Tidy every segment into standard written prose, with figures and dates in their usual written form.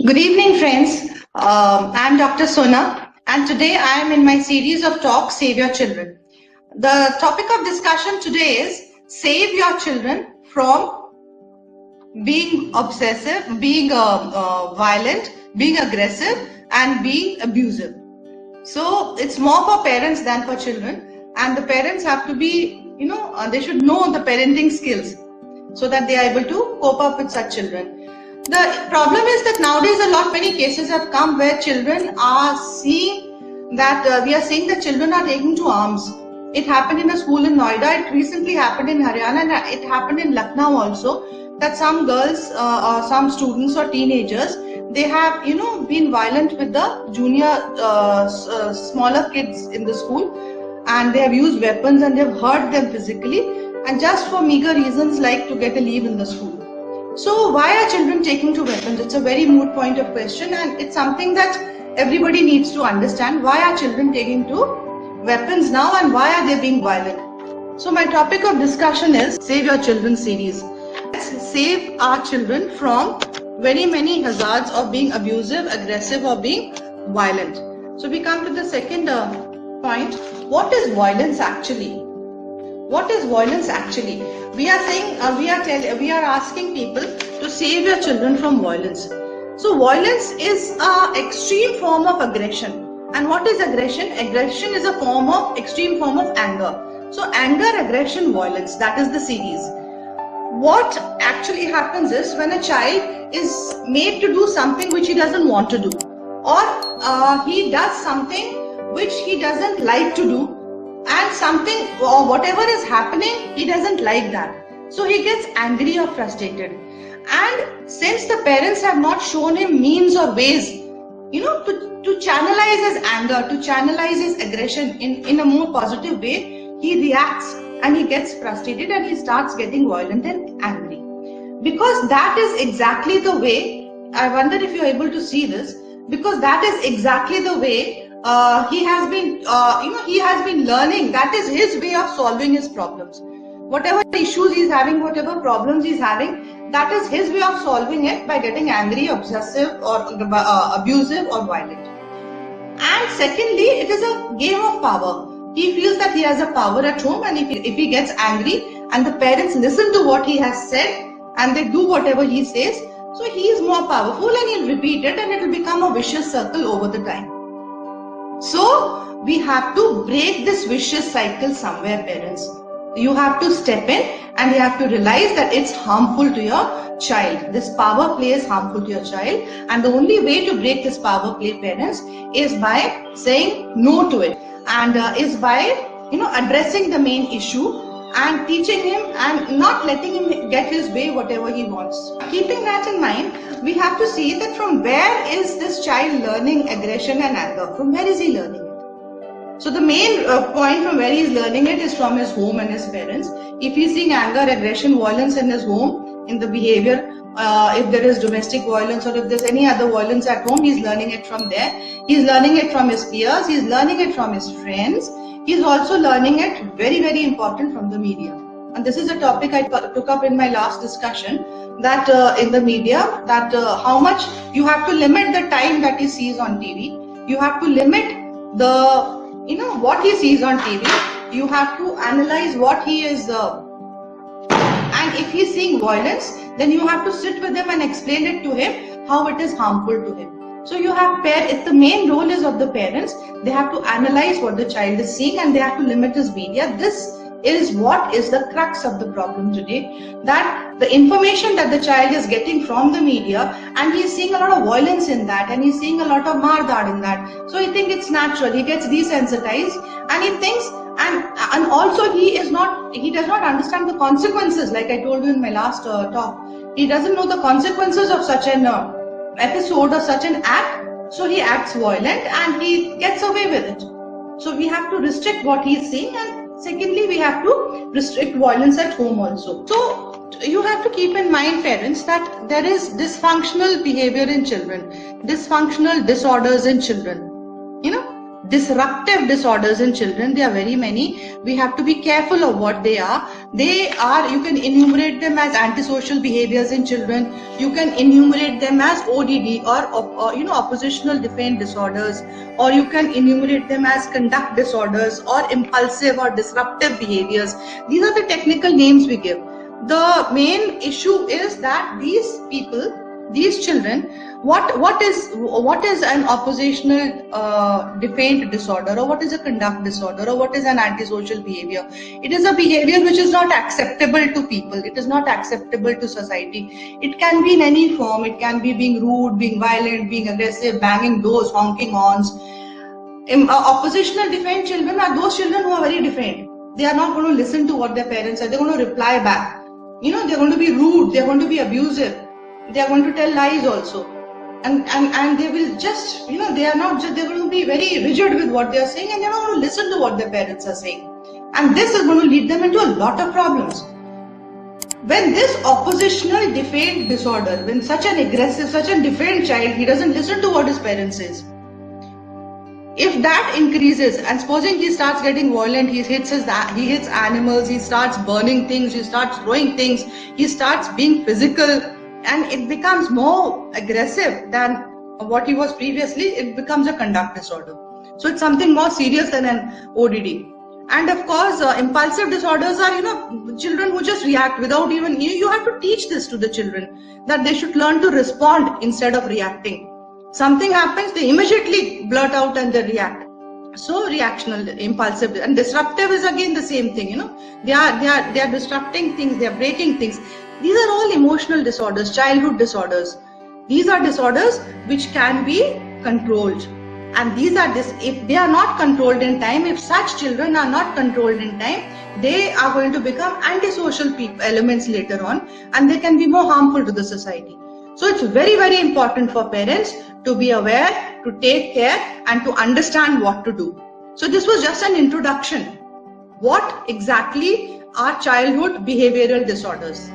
Good evening, friends. I'm Dr. Sona, and today I am in my series of talks, Save Your Children. The topic of discussion today is save your children from being obsessive, being violent, being aggressive, and being abusive. So it's more for parents than for children, and the parents have to be, they should know the parenting skills so that they are able to cope up with such children. The problem is that nowadays many cases have come where children are seeing that we are seeing that children are taking to arms. It happened in a school in Noida. It recently happened in Haryana, and it happened in Lucknow also. That some girls or some students or teenagers, they have been violent with the junior smaller kids in the school, and they have used weapons and they have hurt them physically, and just for meager reasons like to get a leave in the school. So why are children taking to weapons? It's a very moot point of question, and it's something that everybody needs to understand. Why are children taking to weapons now, and why are they being violent? So my topic of discussion is Save Your Children series. Let's save our children from very many hazards of being abusive, aggressive, or being violent. So we come to the second point. What is violence actually? What is violence actually? We are saying, we are asking people to save your children from violence. So violence is an extreme form of aggression. And what is aggression? Aggression is a extreme form of anger. So anger, aggression, violence, that is the series. What actually happens is when a child is made to do something which he doesn't want to do, or he does something which he doesn't like to do, and something or whatever is happening, he doesn't like that. So he gets angry or frustrated. And since the parents have not shown him means or ways, to channelize his anger, to channelize his aggression in a more positive way, he reacts and he gets frustrated and he starts getting violent and angry. Because that is exactly the way, I wonder if you're able to see this, because that is exactly the way he has been learning. That is his way of solving his problems. Whatever issues he's having, whatever problems he's having, that is his way of solving it, by getting angry, obsessive, or abusive, or violent. And secondly, it is a game of power. He feels that he has a power at home, and if he gets angry and the parents listen to what he has said and they do whatever he says, so he is more powerful and he'll repeat it, and it will become a vicious circle over the time. So we have to break this vicious cycle somewhere, parents. You have to step in and you have to realize that it's harmful to your child. This power play is harmful to your child, and the only way to break this power play, parents, is by saying no to it, and is by addressing the main issue and teaching him and not letting him get his way whatever he wants. Keeping that in mind, we have to see that from where is this child learning aggression and anger? From where is he learning it? So the main point from where he is learning it is from his home and his parents. If he's seeing anger, aggression, violence in his home, in the behavior, if there is domestic violence or if there's any other violence at home, he's learning it from there. He's learning it from his peers. He's learning it from his friends. He's also learning it, very, very important, from the media. And this is a topic I took up in my last discussion, that in the media, that how much you have to limit the time that he sees on TV. You have to limit the, what he sees on TV. You have to analyze what he is, and if he's seeing violence, then you have to sit with him and explain it to him how it is harmful to him. So you have the main role is of the parents. They have to analyze what the child is seeing and they have to limit his media. This is what is the crux of the problem today, that the information that the child is getting from the media, and he's seeing a lot of violence in that, and he's seeing a lot of mardar in that. So he thinks it's natural. He gets desensitized, and he thinks, and also he does not understand the consequences. Like I told you in my last talk, he doesn't know the consequences of such an episode or such an act, so he acts violent and he gets away with it. So we have to restrict what he is seeing, and secondly, we have to restrict violence at home also. So you have to keep in mind, parents, that there is dysfunctional behavior in children, dysfunctional disorders in children. disruptive disorders in children. There are very many. We have to be careful of what they are. You can enumerate them as antisocial behaviors in children. You can enumerate them as ODD or oppositional defiant disorders, or you can enumerate them as conduct disorders or impulsive or disruptive behaviors. These are the technical names we give. The main issue is that these children, what is an oppositional defiant disorder, or what is a conduct disorder, or what is an antisocial behavior? It is a behavior which is not acceptable to people. It is not acceptable to society. It can be in any form. It can be being rude, being violent, being aggressive, banging doors, honking horns. Oppositional defiant children are those children who are very defiant. They are not going to listen to what their parents say. They're going to reply back. They're going to be rude. They're going to be abusive. They are going to tell lies also, and they will just, they're going to be very rigid with what they are saying, and they're not going to listen to what their parents are saying, and this is going to lead them into a lot of problems. When this oppositional defiant disorder, when such an aggressive, such a defiant child, he doesn't listen to what his parents says, if that increases, and supposing he starts getting violent, he hits animals, he starts burning things, he starts throwing things, he starts being physical, and it becomes more aggressive than what he was previously, it becomes a conduct disorder. So it's something more serious than an ODD. And of course, impulsive disorders are, children who just react without even, you have to teach this to the children, that they should learn to respond instead of reacting. Something happens, they immediately blurt out and they react. So reactional, impulsive, and disruptive is again the same thing, they are disrupting things, they are breaking things. These are all emotional disorders, childhood disorders. These are disorders which can be controlled. And if they are not controlled in time, if such children are not controlled in time, they are going to become antisocial elements later on, and they can be more harmful to the society. So it's very, very important for parents to be aware, to take care, and to understand what to do. So this was just an introduction. What exactly are childhood behavioral disorders?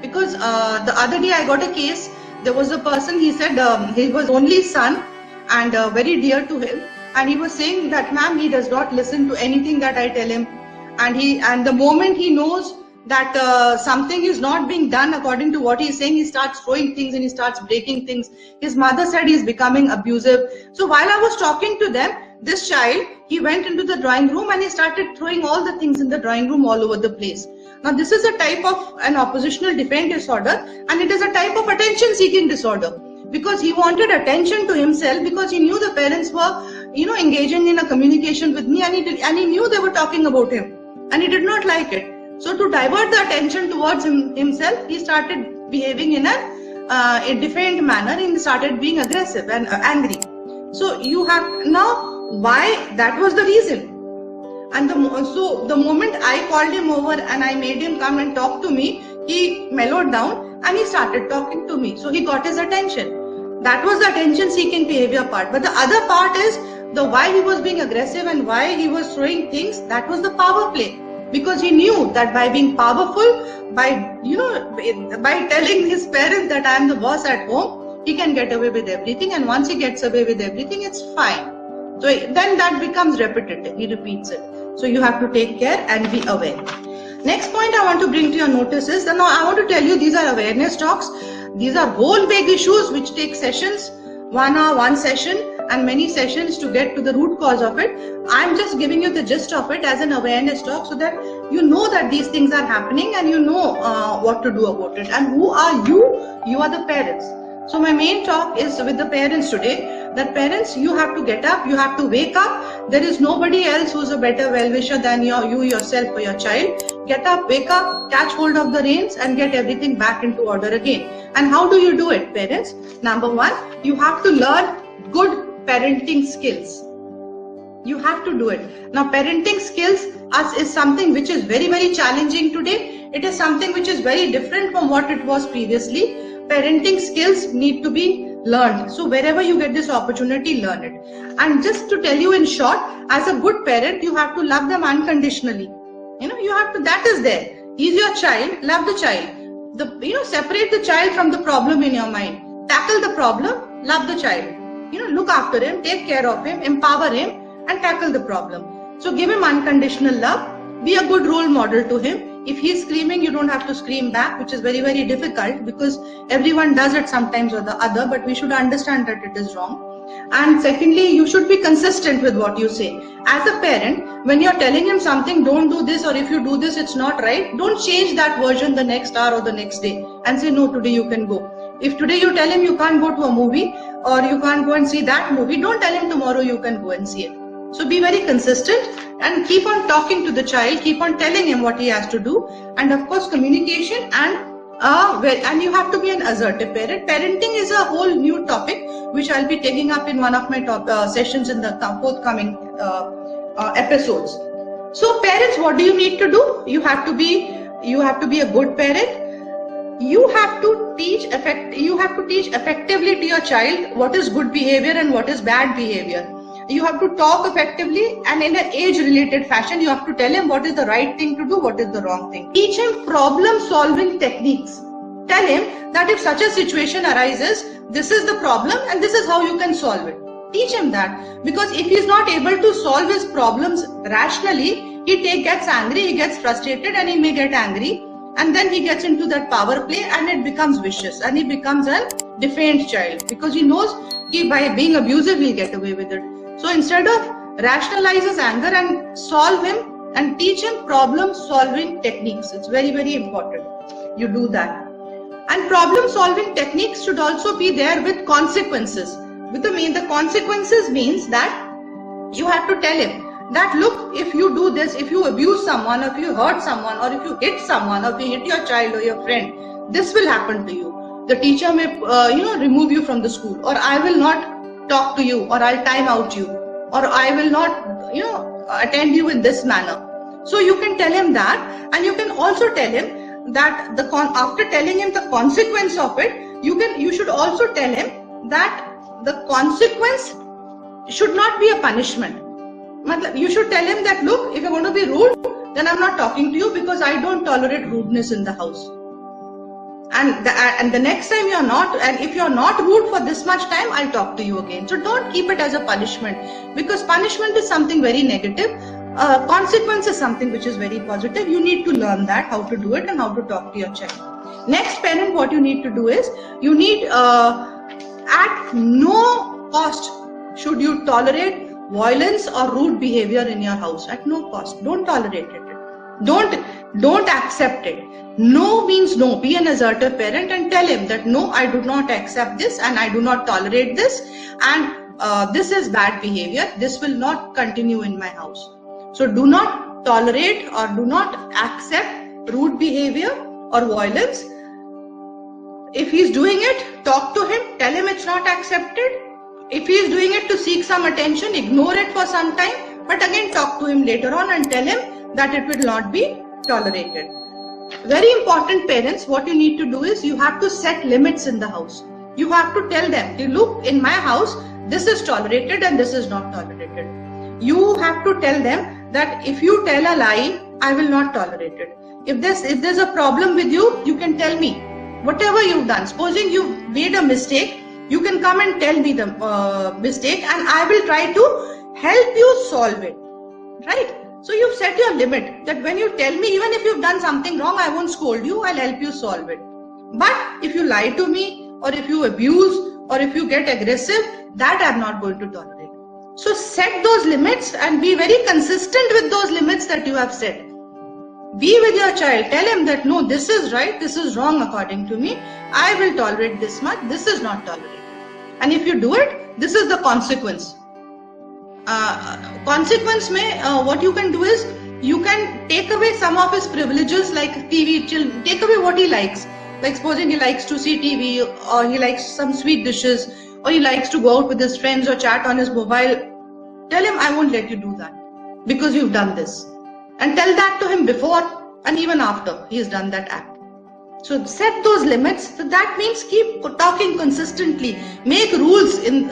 Because the other day I got a case, there was a person, he said he was only son and very dear to him, and he was saying that, ma'am, he does not listen to anything that I tell him, and the moment he knows that something is not being done according to what he's saying, he starts throwing things and he starts breaking things. His mother said he's becoming abusive. So while I was talking to them, this child, he went into the drawing room and he started throwing all the things in the drawing room all over the place. Now this is a type of an oppositional defiant disorder, and it is a type of attention seeking disorder, because he wanted attention to himself, because he knew the parents were engaging in a communication with me, and he knew they were talking about him, and he did not like it. So to divert the attention towards himself, he started behaving in a defiant manner, and he started being aggressive and angry. So you have now, why? That was the reason. And so the moment I called him over and I made him come and talk to me, he mellowed down and he started talking to me. So he got his attention. That was the attention seeking behavior part. But the other part is the why he was being aggressive and why he was throwing things. That was the power play. Because he knew that by being powerful, by telling his parents that I am the boss at home, he can get away with everything, and once he gets away with everything, it's fine. So then that becomes repetitive, he repeats it. So you have to take care and be aware. Next point I want to bring to your notice is that now I want to tell you, these are awareness talks. These are whole big issues which take sessions, 1 hour, 1 session, and many sessions to get to the root cause of it. I'm just giving you the gist of it as an awareness talk, so that you know that these things are happening and you know what to do about it. And who are you? You are the parents. So my main talk is with the parents today, that parents, you have to get up, you have to wake up. There is nobody else who's a better well-wisher than you yourself or your child. Get up, wake up, catch hold of the reins and get everything back into order again. And how do you do it, parents? Number 1, you have to learn good parenting skills. You have to do it. Now parenting skills is something which is very, very challenging today. It is something which is very different from what it was previously. Parenting skills need to be learned. So wherever you get this opportunity, learn it. And just to tell you in short, as a good parent, you have to love them unconditionally. You have to, that is there. He's your child, love the child. Separate the child from the problem in your mind. Tackle the problem, love the child. Look after him, take care of him, empower him, and tackle the problem. So give him unconditional love. Be a good role model to him. If he's screaming, you don't have to scream back, which is very, very difficult because everyone does it sometimes or the other, but we should understand that it is wrong. And secondly, you should be consistent with what you say. As a parent, when you're telling him something, don't do this, or if you do this, it's not right, don't change that version the next hour or the next day and say, no, today you can go. If today you tell him you can't go to a movie or you can't go and see that movie, don't tell him tomorrow you can go and see it. So be very consistent and keep on talking to the child, keep on telling him what he has to do. And of course, communication and you have to be an assertive parent. Parenting is a whole new topic which I'll be taking up in one of my sessions in the forthcoming episodes. So parents, what do you need to do? You have to be a good parent. You have to teach effectively to your child what is good behavior and what is bad behavior. You have to talk effectively and in an age-related fashion. You have to tell him what is the right thing to do, what is the wrong thing. Teach him problem-solving techniques. Tell him that if such a situation arises, this is the problem and this is how you can solve it. Teach him that, because if he is not able to solve his problems rationally, he gets angry, he gets frustrated, and he may get angry, and then he gets into that power play and it becomes vicious and he becomes a defiant child because he knows by being abusive he'll get away with it. So instead of rationalize his anger and solve him and teach him problem solving techniques. It's very, very important you do that. And problem solving techniques should also be there with consequences. The consequences means that you have to tell him that, look, if you do this, if you abuse someone, or if you hurt someone, or if you hit someone, or if you hit your child or your friend, this will happen to you. The teacher may remove you from the school, or I will not talk to you, or I'll time out you, or I will not attend you in this manner. So you can tell him that, and you can also tell him that after telling him the consequence of it, you should also tell him that the consequence should not be a punishment. You should tell him that, look, if you're going to be rude, then I'm not talking to you because I don't tolerate rudeness in the house. And the next time you're not, and if you're not rude for this much time, I'll talk to you again. So don't keep it as a punishment, because punishment is something very negative. Consequence is something which is very positive. You need to learn that, how to do it and how to talk to your child. Next, parent, what you need to do is, you need, at no cost should you tolerate violence or rude behavior in your house. At no cost. Don't tolerate it. Don't accept it. No means no. Be an assertive parent and tell him that, no, I do not accept this and I do not tolerate this, and this is bad behavior. This will not continue in my house. So do not tolerate or do not accept rude behavior or violence. If he's doing it, talk to him, tell him it's not accepted. If he is doing it to seek some attention, ignore it for some time, but again talk to him later on and tell him that it will not be tolerated. Very important, parents, what you need to do is, you have to set limits in the house. You have to tell them, look, in my house, this is tolerated and this is not tolerated. You have to tell them that if you tell a lie, I will not tolerate it. If there's a problem with you, you can tell me. Whatever you've done, supposing you've made a mistake, you can come and tell me the mistake and I will try to help you solve it, right? So you've set your limit that when you tell me, even if you've done something wrong, I won't scold you, I'll help you solve it. But if you lie to me, or if you abuse, or if you get aggressive, that I'm not going to tolerate. So set those limits and be very consistent with those limits that you have set. Be with your child, tell him that, no, this is right, this is wrong according to me, I will tolerate this much, this is not tolerated. And if you do it, this is the consequence. Consequence what you can do is, you can take away some of his privileges like TV, take away what he likes. Like supposing he likes to see TV, or he likes some sweet dishes, or he likes to go out with his friends or chat on his mobile. Tell him, I won't let you do that because you've done this. And tell that to him before and even after he has done that act. So set those limits. So that means keep talking consistently. Make rules in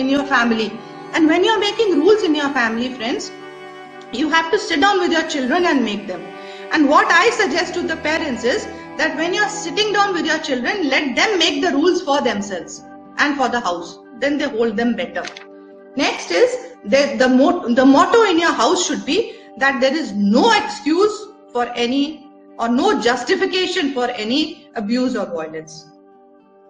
your family. And when you're making rules in your family, friends, you have to sit down with your children and make them. And what I suggest to the parents is that when you're sitting down with your children, let them make the rules for themselves and for the house. Then they hold them better. Next is the motto in your house should be that there is no excuse for any or no justification for any abuse or violence.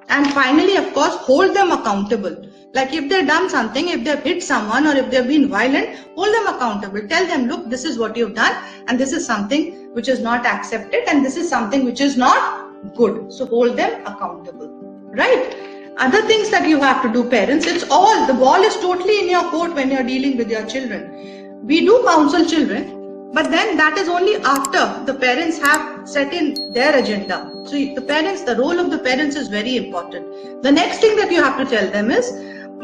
And finally, of course, hold them accountable. Like if they've done something, if they've hit someone or if they've been violent, hold them accountable. Tell them, look, this is what you've done and this is something which is not accepted and this is something which is not good. So hold them accountable, right? Other things that you have to do, parents, the ball is totally in your court when you're dealing with your children. We do counsel children, but then that is only after the parents have set in their agenda. So the role of the parents is very important. The next thing that you have to tell them is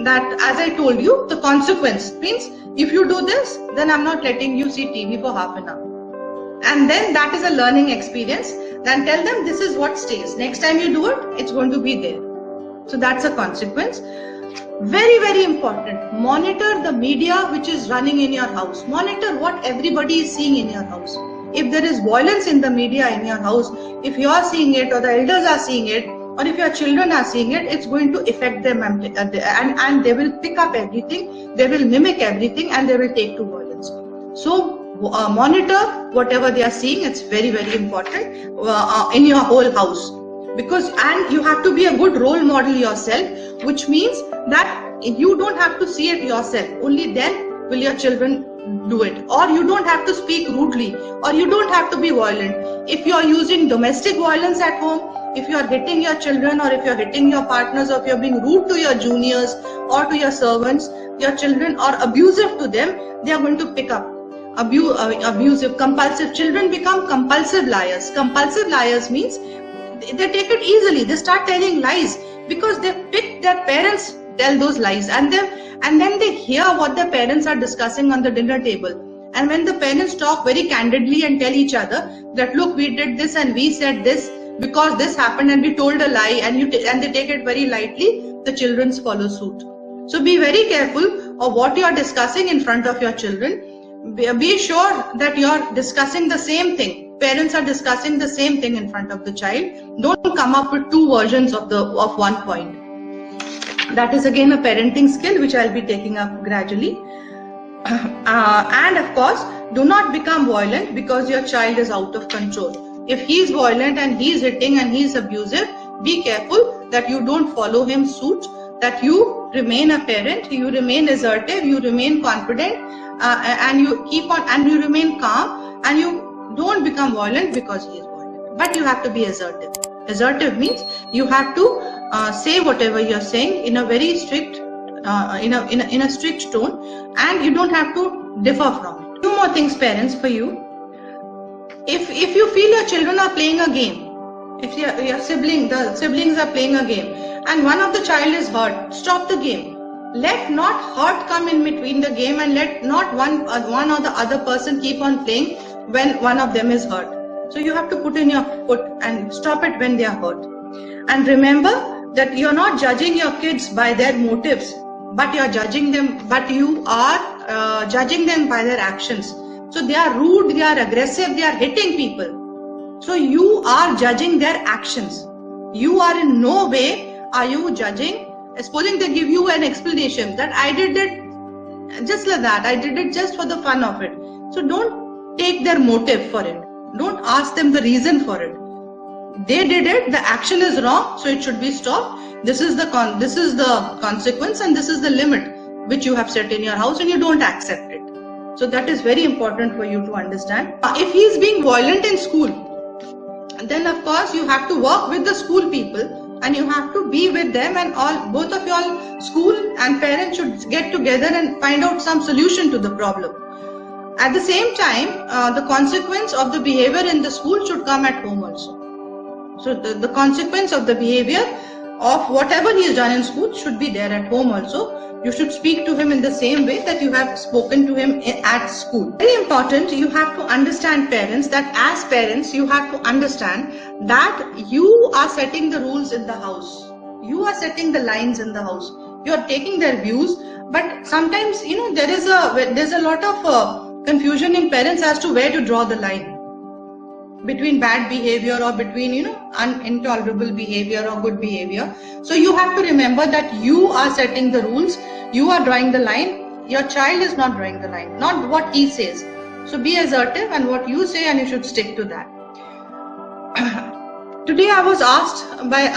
that, as I told you, the consequence means if you do this, then I'm not letting you see TV for half an hour. And then that is a learning experience. Then tell them this is what stays. Next time you do it, it's going to be there. So that's a consequence. Very, very important. Monitor the media which is running in your house. Monitor what everybody is seeing in your house. If there is violence in the media in your house, if you are seeing it or the elders are seeing it, or if your children are seeing it, it's going to affect them and they will pick up everything, they will mimic everything and they will take to violence. So monitor whatever they are seeing. It's very, very important in your whole house. And you have to be a good role model yourself, which means that you don't have to see it yourself. Only then will your children do it. Or you don't have to speak rudely, or you don't have to be violent. If you are using domestic violence at home, if you are hitting your children, or if you are hitting your partners, or if you are being rude to your juniors or to your servants, your children are abusive to them, they are going to pick up. Abusive, compulsive. Children become compulsive liars. Compulsive liars means they take it easily. They start telling lies because they pick their parents tell those lies, and then they hear what their parents are discussing on the dinner table. And when the parents talk very candidly and tell each other that, look, we did this and we said this because this happened and we told a lie, and they take it very lightly, the children follow suit. So be very careful of what you are discussing in front of your children. Be sure that you are discussing the same thing. Parents are discussing the same thing in front of the child. Don't come up with two versions of one point. That is again a parenting skill which I'll be taking up gradually. And of course, do not become violent because your child is out of control. If he is violent and he is hitting and he is abusive, be careful that you don't follow him suit, that you remain a parent, you remain assertive, you remain confident, and you keep on, and you remain calm, and you don't become violent because he is violent. But you have to be assertive. Assertive means you have to say whatever you're saying in a very strict, in a strict tone, and you don't have to differ from it. Two more things, parents, for you. If you feel your children are playing a game, if the siblings are playing a game, and one of the child is hurt, stop the game. Let not hurt come in between the game, and let not one or the other person keep on playing when one of them is hurt. So you have to put in your foot and stop it when they are hurt. And remember that you're not judging your kids by their motives, but you are judging them by their actions. So they are rude, they are aggressive, they are hitting people. So you are judging their actions. You are in no way are you judging. Supposing they give you an explanation that I did it just like that, I did it just for the fun of it. So don't take their motive for it. Don't ask them the reason for it. They did it, the action is wrong, so it should be stopped. This is the consequence, and this is the limit which you have set in your house, and you don't accept it. So that is very important for you to understand. If he is being violent in school, then of course you have to work with the school people, and you have to be with them, and both of y'all, school and parents, should get together and find out some solution to the problem. At the same time, the consequence of the behavior in the school should come at home also. So the consequence of the behavior of whatever he has done in school should be there at home also. You should speak to him in the same way that you have spoken to him at school. Very important, you have to understand, parents, that as parents you have to understand that you are setting the rules in the house. You are setting the lines in the house. You are taking their views, but sometimes there's a lot of confusion in parents as to where to draw the line. between bad behavior or between, intolerable behavior or good behavior. So you have to remember that you are setting the rules, you are drawing the line, your child is not drawing the line, not what he says. So be assertive and what you say, and you should stick to that. Today I was asked by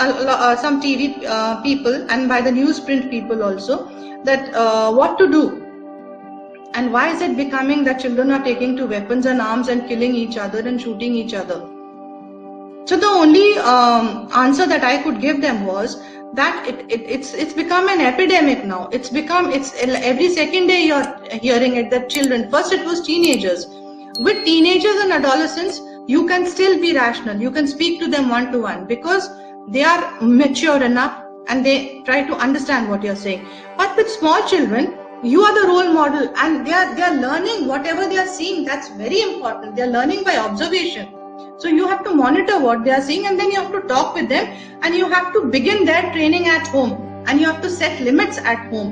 some TV people and by the newsprint people also that what to do. And why is it becoming that children are taking to weapons and arms and killing each other and shooting each other? So the only answer that I could give them was that it's become an epidemic now. It's every second day you're hearing it, that children, first it was teenagers. With teenagers and adolescents, you can still be rational. You can speak to them one-to-one because they are mature enough and they try to understand what you're saying. But with small children, you are the role model, and they are learning whatever they are seeing. That's very important. They are learning by observation. So you have to monitor what they are seeing, and then you have to talk with them, and you have to begin their training at home, and you have to set limits at home.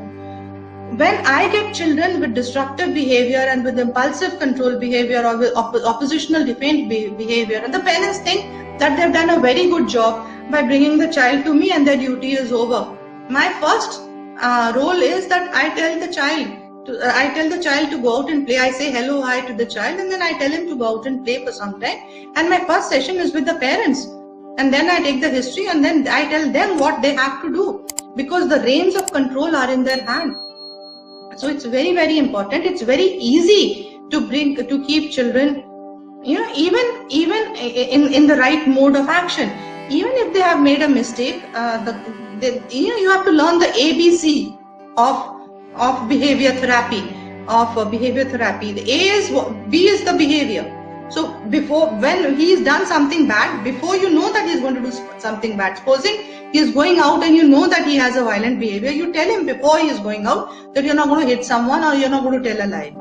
When I get children with disruptive behavior and with impulsive control behavior or with oppositional defense behavior, and the parents think that they've done a very good job by bringing the child to me and their duty is over. My first role is that I tell the child to go out and play. I say hello, hi to the child, and then I tell him to go out and play for some time. And my first session is with the parents. And then I take the history and then I tell them what they have to do, because the reins of control are in their hand. So it's very, very important. It's very easy to keep children, even in the right mode of action. Even if they have made a mistake, you have to learn the ABC of behavior therapy. The B is the behavior. So when he's done something bad, before you know that he's going to do something bad, supposing he's going out and you know that he has a violent behavior, you tell him before he is going out that you're not going to hit someone or you're not going to tell a lie.